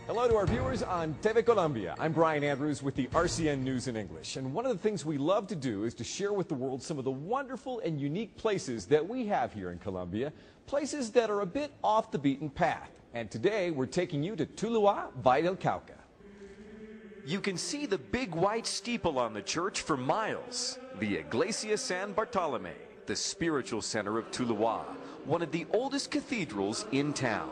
Hello to our viewers on TV Colombia. I'm Brian Andrews with the RCN News in English. And one of the things we love to do is to share with the world some of the wonderful and unique places that we have here in Colombia, places that are a bit off the beaten path. And today we're taking you to Tuluá, Valle del Cauca. You can see the big white steeple on the church for miles. The Iglesia San Bartolomé, the spiritual center of Tuluá, one of the oldest cathedrals in town.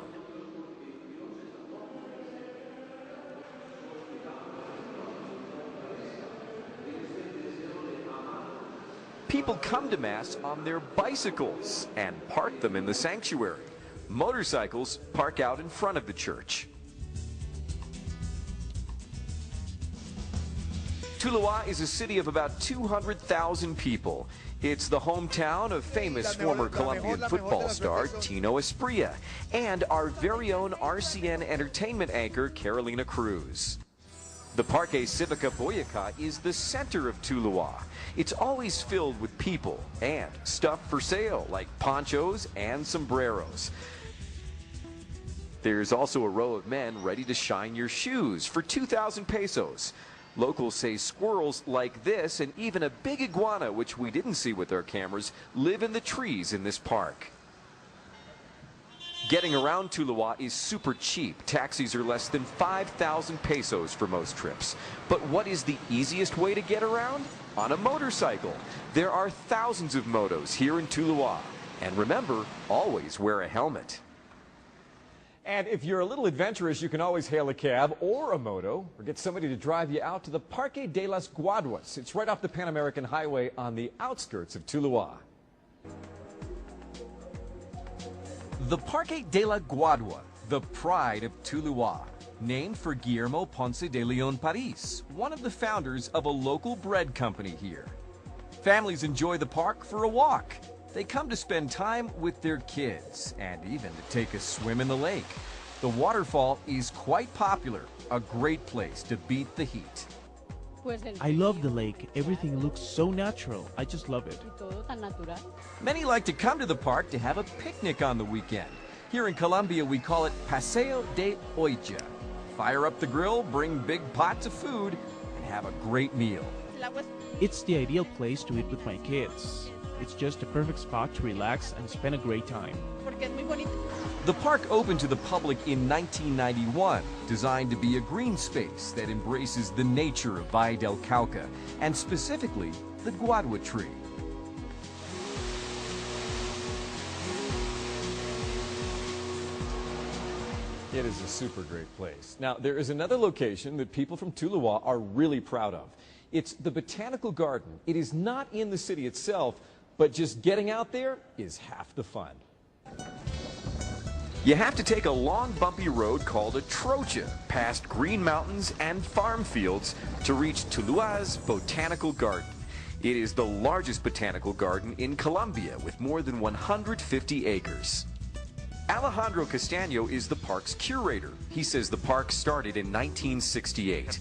People come to Mass on their bicycles and park them in the sanctuary. Motorcycles park out in front of the church. Tuluá is a city of about 200,000 people. It's the hometown of famous former Colombian football star Tino Asprilla and our very own RCN entertainment anchor Carolina Cruz. The Parque Cívica Boyacá is the center of Tuluá. It's always filled with people and stuff for sale like ponchos and sombreros. There's also a row of men ready to shine your shoes for 2,000 pesos. Locals say squirrels like this and even a big iguana, which we didn't see with our cameras, live in the trees in this park. Getting around Tuluá is super cheap. Taxis are less than 5,000 pesos for most trips. But what is the easiest way to get around? On a motorcycle. There are thousands of motos here in Tuluá. And remember, always wear a helmet. And if you're a little adventurous, you can always hail a cab or a moto or get somebody to drive you out to the Parque de las Guaduas. It's right off the Pan American Highway on the outskirts of Tuluá. The Parque de la Guadua, the pride of Tuluá, named for Guillermo Ponce de León París, one of the founders of a local bread company here. Families enjoy the park for a walk. They come to spend time with their kids and even to take a swim in the lake. The waterfall is quite popular, a great place to beat the heat. I love the lake. Everything looks so natural. I just love it. Many like to come to the park to have a picnic on the weekend. Here in Colombia, we call it Paseo de Olla. Fire up the grill, bring big pots of food, and have a great meal. It's the ideal place to eat with my kids. It's just a perfect spot to relax and spend a great time. The park opened to the public in 1991, designed to be a green space that embraces the nature of Valle del Cauca, and specifically the guadua tree. It is a super great place. Now, there is another location that people from Tuluá are really proud of. It's the Botanical Garden. It is not in the city itself, but just getting out there is half the fun. You have to take a long bumpy road called a trocha past green mountains and farm fields to reach Tuluá's Botanical Garden. It is the largest botanical garden in Colombia with more than 150 acres. Alejandro Castaño is the park's curator. He says the park started in 1968.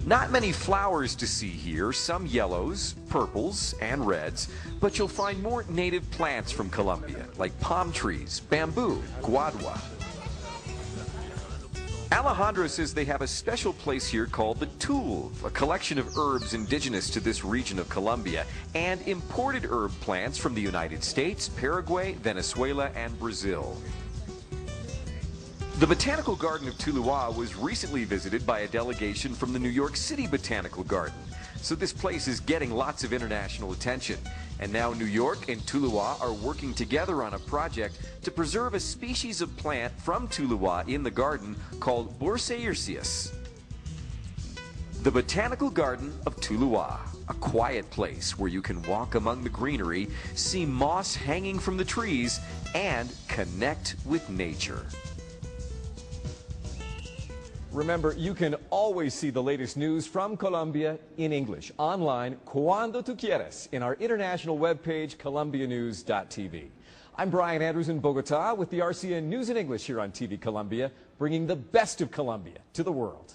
Not many flowers to see here, some yellows, purples, and reds, but you'll find more native plants from Colombia, like palm trees, bamboo, guadua. Alejandro says they have a special place here called the Tul, a collection of herbs indigenous to this region of Colombia, and imported herb plants from the United States, Paraguay, Venezuela, and Brazil. The Botanical Garden of Tuluá was recently visited by a delegation from the New York City Botanical Garden, so this place is getting lots of international attention. And now New York and Tuluá are working together on a project to preserve a species of plant from Tuluá in the garden called Borsaercius. The Botanical Garden of Tuluá, a quiet place where you can walk among the greenery, see moss hanging from the trees, and connect with nature. Remember, you can always see the latest news from Colombia in English, online, cuando tú quieras, in our international webpage, Colombianewstv1. I'm Brian Andrews in Bogota with the RCN News in English here on TV Colombia, bringing the best of Colombia to the world.